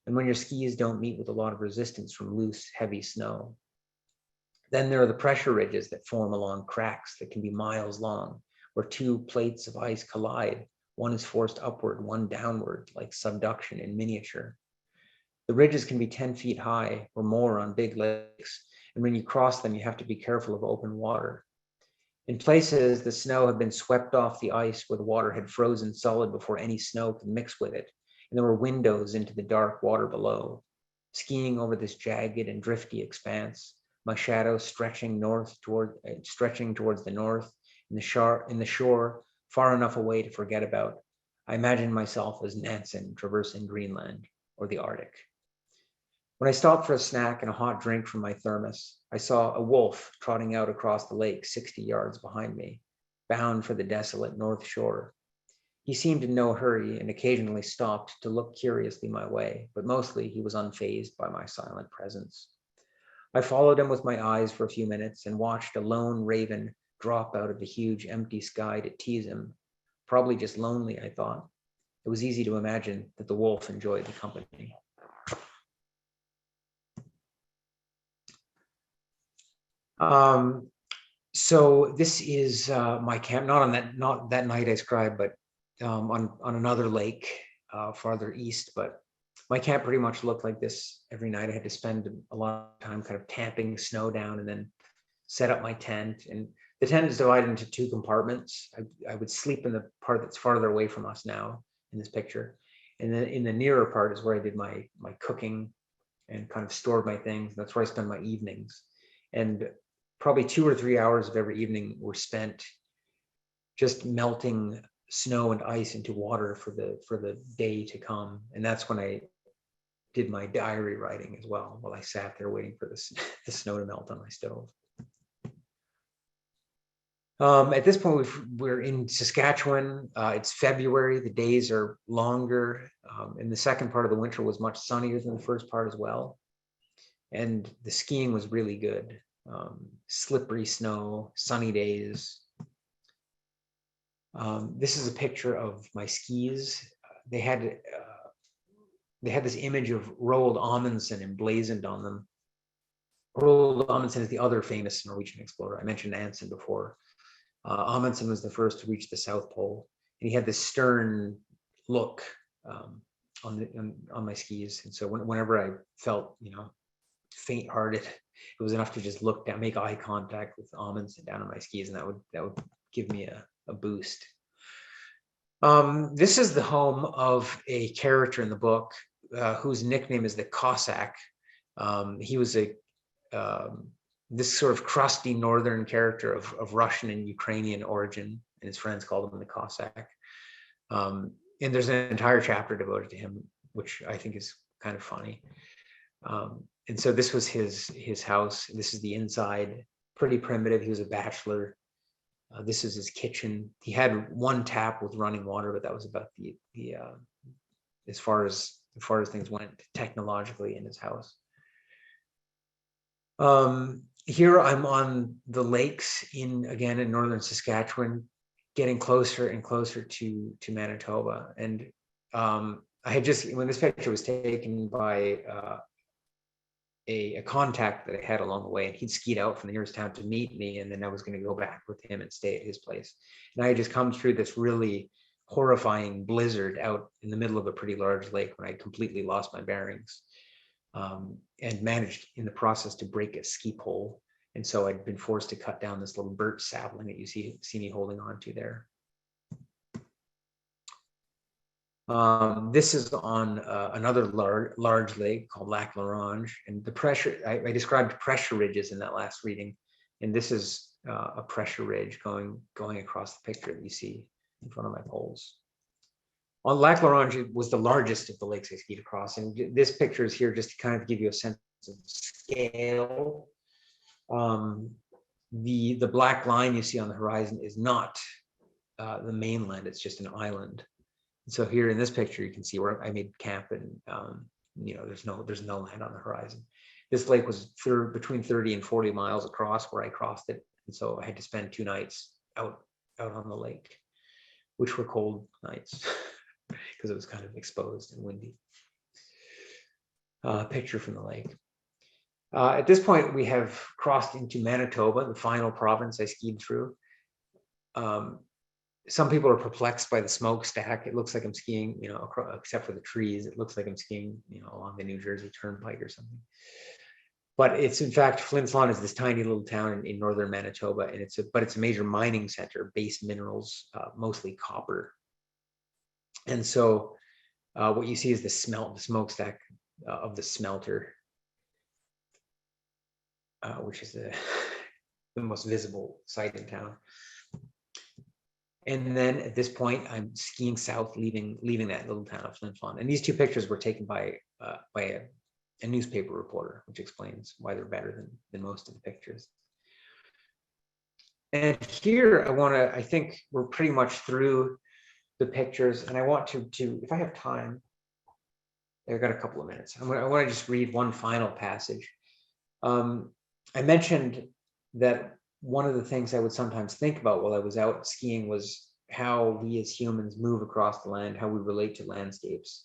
and when your skis don't meet with a lot of resistance from loose, heavy snow. Then there are the pressure ridges that form along cracks that can be miles long, where 2 plates of ice collide. One is forced upward, one downward, like subduction in miniature. The ridges can be 10 feet high or more on big lakes, and when you cross them, you have to be careful of open water. In places, the snow had been swept off the ice where the water had frozen solid before any snow could mix with it, and there were windows into the dark water below. Skiing over this jagged and drifty expanse, my shadow stretching towards the north, in the shore, far enough away to forget about, I imagined myself as Nansen traversing Greenland. or the Arctic. When I stopped for a snack and a hot drink from my thermos, I saw a wolf trotting out across the lake 60 yards behind me, bound for the desolate North Shore. He seemed in no hurry and occasionally stopped to look curiously my way, but mostly he was unfazed by my silent presence. I followed him with my eyes for a few minutes and watched a lone raven drop out of the huge empty sky to tease him. Probably just lonely, I thought. It was easy to imagine that the wolf enjoyed the company. So this is my camp, not that night I scribed, but on another lake farther east. But my camp pretty much looked like this every night. I had to spend a lot of time kind of tamping snow down and then set up my tent. And the tent is divided into two compartments. I would sleep in the part that's farther away from us now in this picture. And then in the nearer part is where I did my cooking and kind of stored my things. That's where I spend my evenings. And probably 2 or 3 hours of every evening were spent just melting snow and ice into water for the day to come. And that's when I did my diary writing as well, while I sat there waiting for the snow to melt on my stove. At this point, we're in Saskatchewan. It's February. The days are longer. And the second part of the winter was much sunnier than the first part as well. And the skiing was really good. Slippery snow, sunny days. This is a picture of my skis. They had this image of Roald Amundsen emblazoned on them. Roald Amundsen is the other famous Norwegian explorer. I mentioned Nansen before. Amundsen was the first to reach the South Pole, and he had this stern look on my skis. And so whenever I felt, faint-hearted, it was enough to just look down, make eye contact with Amundsen down on my skis, and that would give me a boost. This is the home of a character in the book whose nickname is the Cossack. He was this sort of crusty northern character of Russian and Ukrainian origin, and his friends called him the Cossack. And there's an entire chapter devoted to him, which I think is kind of funny. And so this was his house. This is the inside, pretty primitive. He was a bachelor. This is his kitchen. He had one tap with running water, but that was about the as far as things went technologically in his house. Here I'm on the lakes in northern Saskatchewan, getting closer and closer to Manitoba. And I had when this picture was taken by a contact that I had along the way, and he'd skied out from the nearest town to meet me, and then I was going to go back with him and stay at his place. And I had just come through this really horrifying blizzard out in the middle of a pretty large lake when I completely lost my bearings, and managed in the process to break a ski pole. And so I'd been forced to cut down this little birch sapling that you see me holding on to there. This is on another large lake called Lac La Ronge, and the pressure, I described pressure ridges in that last reading, and this is a pressure ridge going across the picture that you see in front of my poles. On Lac La Ronge, it was the largest of the lakes I skied across, and this picture is here just to kind of give you a sense of scale. The black line you see on the horizon is not the mainland; it's just an island. So here in this picture, you can see where I made camp, and there's no land on the horizon. This lake was between 30 and 40 miles across where I crossed it, and so I had to spend 2 nights out on the lake, which were cold nights because it was kind of exposed and windy. Picture from the lake. At this point, we have crossed into Manitoba, the final province I skied through. Some people are perplexed by the smokestack. It looks like I'm skiing, except for the trees, it looks like I'm skiing, along the New Jersey Turnpike or something. But it's, in fact, Flin Flon is this tiny little town in northern Manitoba, and it's a major mining center, base minerals, mostly copper. And so what you see is the smokestack of the smelter, which is the most visible site in town. And then at this point, I'm skiing south, leaving that little town of Flin Flon. And these two pictures were taken by a newspaper reporter, which explains why they're better than most of the pictures. And here I think we're pretty much through the pictures, and I want to if I have time, I've got a couple of minutes. I want to just read one final passage. I mentioned that one of the things I would sometimes think about while I was out skiing was how we as humans move across the land, how we relate to landscapes.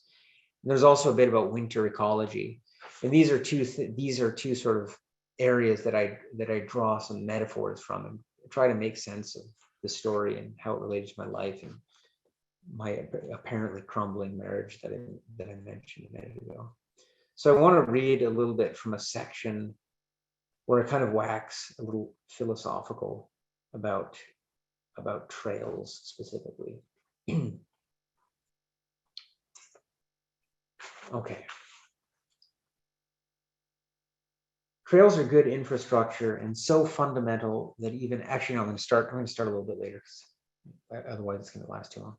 And there's also a bit about winter ecology, and these are two sort of areas that I draw some metaphors from and try to make sense of the story and how it related to my life and my apparently crumbling marriage that I mentioned a minute ago. So I want to read a little bit from a section where I kind of wax a little philosophical about trails specifically. Okay. Trails are good infrastructure and so fundamental that even actually, no, I'm going to start a little bit later because otherwise it's going to last too long.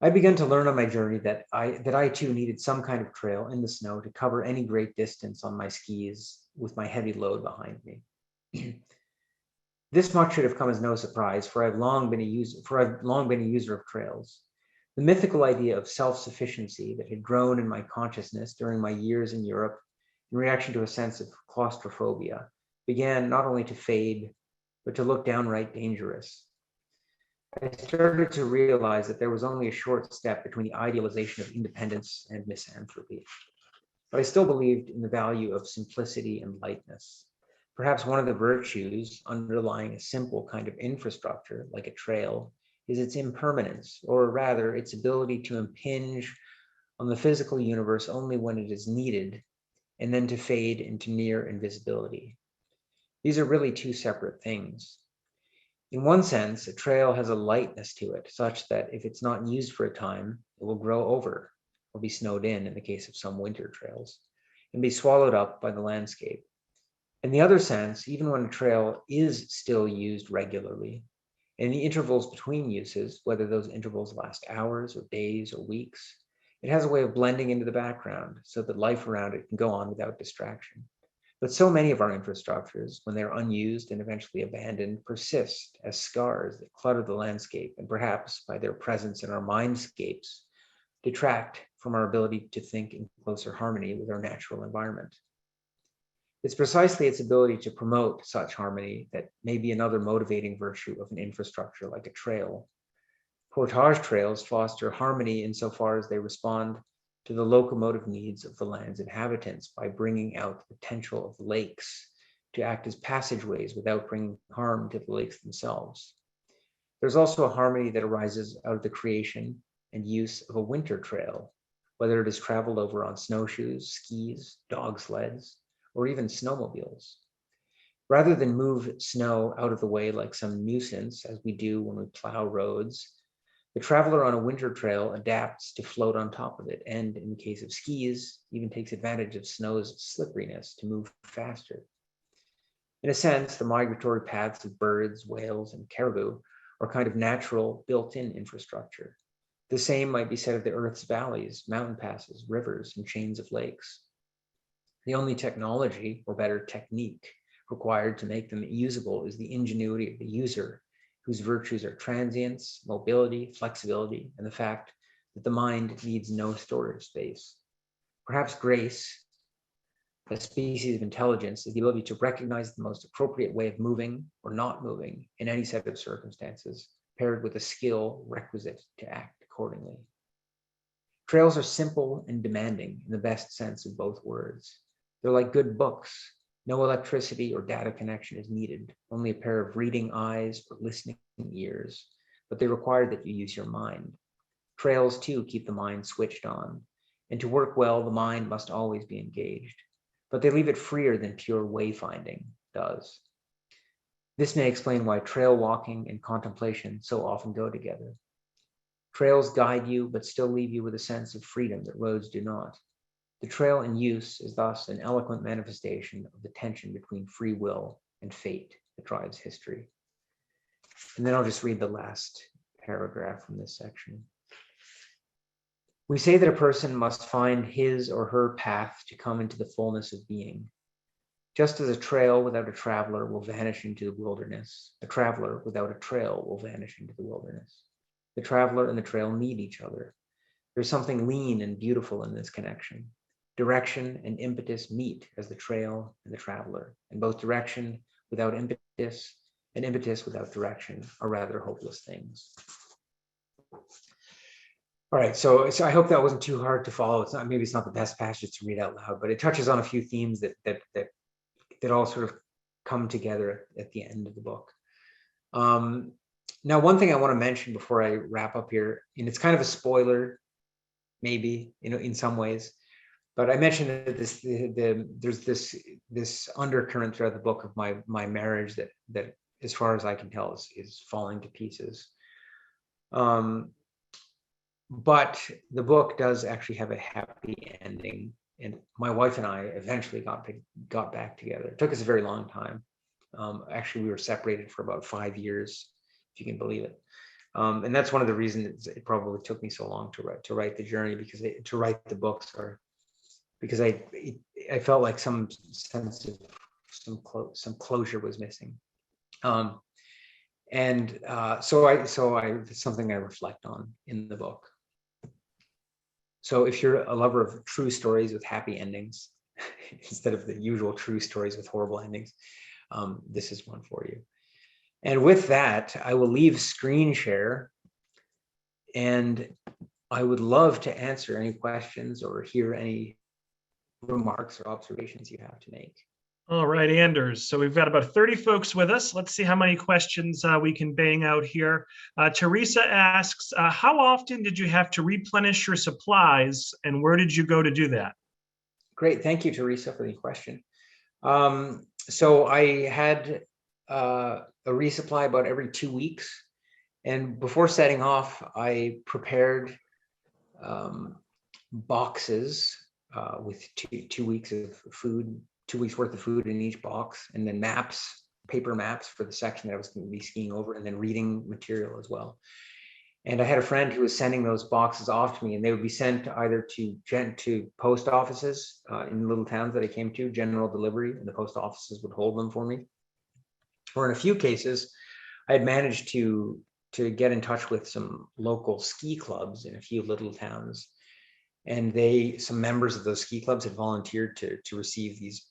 I began to learn on my journey that I too needed some kind of trail in the snow to cover any great distance on my skis with my heavy load behind me. This much should have come as no surprise, for I've long been a user of trails. The mythical idea of self-sufficiency that had grown in my consciousness during my years in Europe in reaction to a sense of claustrophobia began not only to fade, but to look downright dangerous. I started to realize that there was only a short step between the idealization of independence and misanthropy. But I still believed in the value of simplicity and lightness. Perhaps one of the virtues underlying a simple kind of infrastructure, like a trail, is its impermanence, or rather its ability to impinge on the physical universe only when it is needed, and then to fade into near invisibility. These are really two separate things. In one sense, a trail has a lightness to it, such that if it's not used for a time, it will grow over, or be snowed in the case of some winter trails, and be swallowed up by the landscape. In the other sense, even when a trail is still used regularly, in the intervals between uses, whether those intervals last hours or days or weeks, it has a way of blending into the background so that life around it can go on without distraction. But so many of our infrastructures, when they're unused and eventually abandoned, persist as scars that clutter the landscape and perhaps, by their presence in our mindscapes, detract from our ability to think in closer harmony with our natural environment. It's precisely its ability to promote such harmony that may be another motivating virtue of an infrastructure like a trail. Portage trails foster harmony insofar as they respond to the locomotive needs of the land's inhabitants by bringing out the potential of lakes to act as passageways without bringing harm to the lakes themselves. There's also a harmony that arises out of the creation and use of a winter trail, whether it is traveled over on snowshoes, skis, dog sleds, or even snowmobiles. Rather than move snow out of the way like some nuisance, as we do when we plow roads, the traveler on a winter trail adapts to float on top of it, and in the case of skis, even takes advantage of snow's slipperiness to move faster. In a sense, the migratory paths of birds, whales, and caribou are kind of natural, built-in infrastructure. The same might be said of the Earth's valleys, mountain passes, rivers, and chains of lakes. The only technology, or better technique, required to make them usable is the ingenuity of the user, whose virtues are transience, mobility, flexibility, and the fact that the mind needs no storage space. Perhaps grace, a species of intelligence, is the ability to recognize the most appropriate way of moving or not moving in any set of circumstances, paired with a skill requisite to act accordingly. Trails are simple and demanding in the best sense of both words. They're like good books. No electricity or data connection is needed, only a pair of reading eyes or listening ears, but they require that you use your mind. Trails, too, keep the mind switched on, and to work well, the mind must always be engaged, but they leave it freer than pure wayfinding does. This may explain why trail walking and contemplation so often go together. Trails guide you, but still leave you with a sense of freedom that roads do not. The trail in use is thus an eloquent manifestation of the tension between free will and fate that drives history. And then I'll just read the last paragraph from this section. We say that a person must find his or her path to come into the fullness of being. Just as a trail without a traveler will vanish into the wilderness, a traveler without a trail will vanish into the wilderness. The traveler and the trail need each other. There's something lean and beautiful in this connection. Direction and impetus meet as the trail and the traveler, and both direction without impetus and impetus without direction are rather hopeless things. All right, so I hope that wasn't too hard to follow. It's not, maybe it's not the best passage to read out loud, but it touches on a few themes that all sort of come together at the end of the book. Now, one thing I want to mention before I wrap up here, and it's kind of a spoiler, maybe, in some ways, but I mentioned that there's this undercurrent throughout the book of my marriage that as far as I can tell is falling to pieces. But the book does actually have a happy ending, and my wife and I eventually got back together. It took us a very long time. Actually, we were separated for about 5 years, if you can believe it. And that's one of the reasons it probably took me so long to write the journey, to write the books, because I felt like some sense of some closure was missing. So it's something I reflect on in the book. So if you're a lover of true stories with happy endings, instead of the usual true stories with horrible endings, this is one for you. And with that, I will leave screen share, and I would love to answer any questions or hear any remarks or observations you have to make. All right, Anders. So we've got about 30 folks with us. Let's see how many questions we can bang out here. Teresa asks, how often did you have to replenish your supplies, and where did you go to do that? Great. Thank you, Teresa, for the question. So I had a resupply about every 2 weeks. And before setting off, I prepared boxes with two weeks of food, 2 weeks worth of food in each box, and then paper maps for the section that I was going to be skiing over, and then reading material as well. And I had a friend who was sending those boxes off to me, and they would be sent either to post offices in little towns that I came to, general delivery, and the post offices would hold them for me. Or in a few cases, I had managed to get in touch with some local ski clubs in a few little towns. And some members of those ski clubs had volunteered to receive these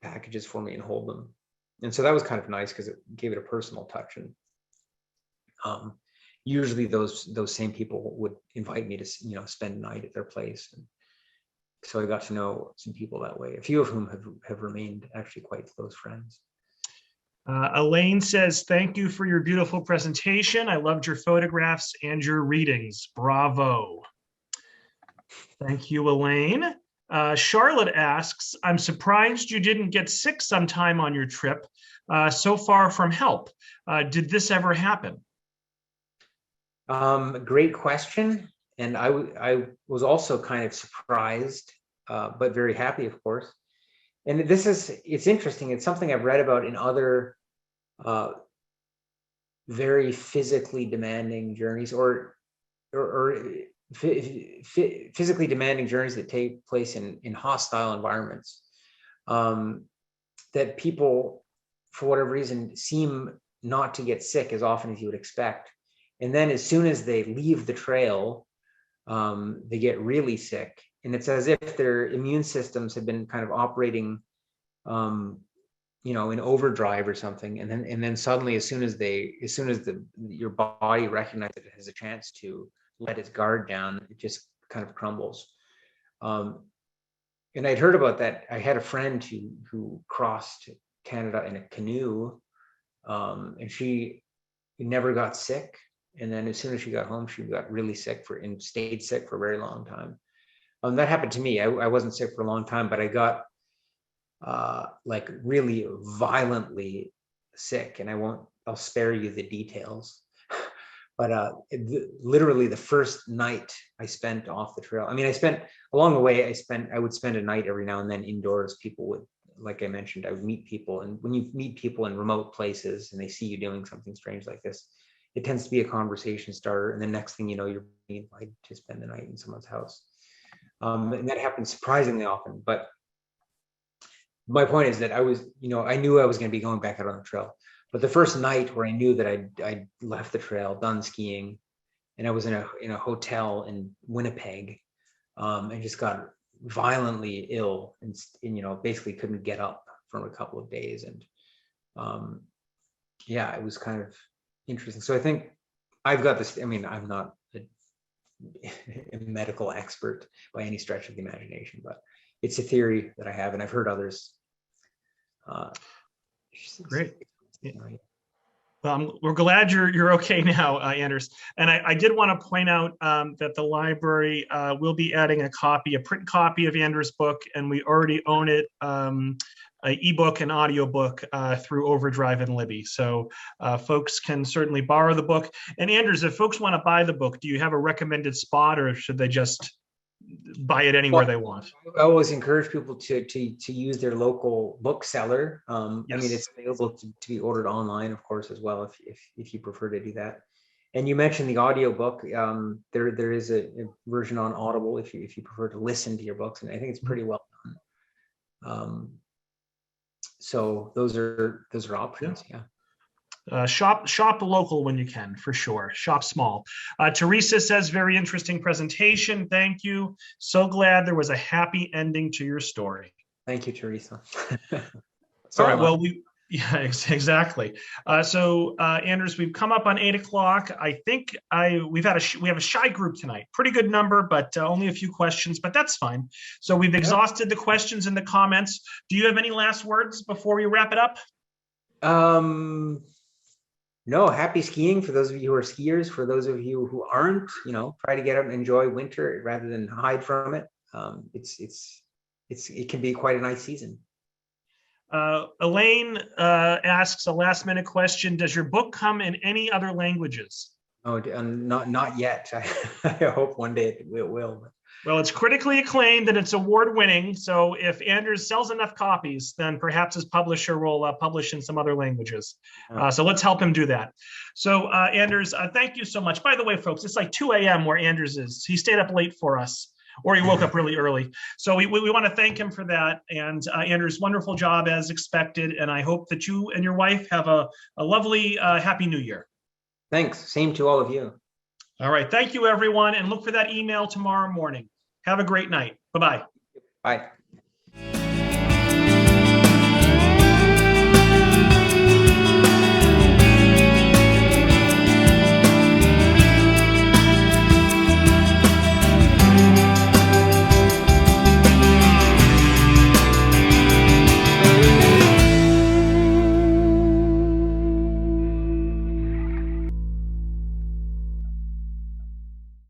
packages for me and hold them. And so that was kind of nice because it gave it a personal touch. And usually those same people would invite me to, spend the night at their place. And so I got to know some people that way, a few of whom have remained actually quite close friends. Elaine says, thank you for your beautiful presentation. I loved your photographs and your readings. Bravo. Thank you, Elaine. Charlotte asks, I'm surprised you didn't get sick sometime on your trip, so far from help. Did this ever happen? Great question. And I was also kind of surprised, but very happy, of course. And it's interesting. It's something I've read about in other very physically demanding journeys, or physically demanding journeys that take place in hostile environments, that people, for whatever reason, seem not to get sick as often as you would expect. And then as soon as they leave the trail, they get really sick. And it's as if their immune systems have been kind of operating, in overdrive or something. And then suddenly, as soon as your body recognizes it has a chance to let its guard down, it just kind of crumbles. And I'd heard about that. I had a friend who crossed Canada in a canoe, and she never got sick. And then as soon as she got home, she got really sick and stayed sick for a very long time. That happened to me. I wasn't sick for a long time, but I got like really violently sick, and I'll spare you the details. But literally the first night I spent off the trail, along the way, I would spend a night every now and then indoors. People would, like I mentioned, I would meet people. And when you meet people in remote places and they see you doing something strange like this, it tends to be a conversation starter. And the next thing you know, you're being invited to spend the night in someone's house. And that happens surprisingly often. But my point is that I knew I was going to be going back out on the trail. But the first night where I knew that I left the trail, done skiing, and I was in a hotel in Winnipeg, and just got violently ill and basically couldn't get up for a couple of days. And it was kind of interesting. So I think I've got this. I mean, I'm not a medical expert by any stretch of the imagination, but it's a theory that I have, and I've heard others. Great. We're glad you're okay now, Anders. And I did want to point out that the library will be adding a print copy of Anders' book, and we already own it, an ebook and audiobook through Overdrive and Libby. So folks can certainly borrow the book. And Anders, if folks want to buy the book, do you have a recommended spot, or should they just buy it anywhere they want? I always encourage people to use their local bookseller. Yes. I mean, it's available to be ordered online, of course, as well, if you prefer to do that. And you mentioned the audiobook. There is a version on Audible if you prefer to listen to your books, and I think it's pretty well done. So those are options. Yeah. Shop local when you can, for sure. Shop small. Teresa says, very interesting presentation. Thank you. So glad there was a happy ending to your story. Thank you, Teresa. All right. Well, yeah, exactly. So Anders, we've come up on 8 o'clock. I think we have a shy group tonight. Pretty good number, but only a few questions, but that's fine. So we've exhausted the questions and the comments. Do you have any last words before we wrap it up? No, happy skiing for those of you who are skiers. For those of you who aren't, try to get out and enjoy winter rather than hide from it. It can be quite a nice season. Elaine asks a last minute question. Does your book come in any other languages? Oh, not yet. I hope one day it will. Well, it's critically acclaimed and it's award winning. So if Anders sells enough copies, then perhaps his publisher will publish in some other languages. So let's help him do that. So Anders, thank you so much. By the way, folks, it's like 2 a.m. where Anders is. He stayed up late for us, or he woke up really early. So we want to thank him for that. And Anders, wonderful job as expected. And I hope that you and your wife have a lovely, happy New Year. Thanks. Same to all of you. All right. Thank you, everyone. And look for that email tomorrow morning. Have a great night. Bye-bye. Bye.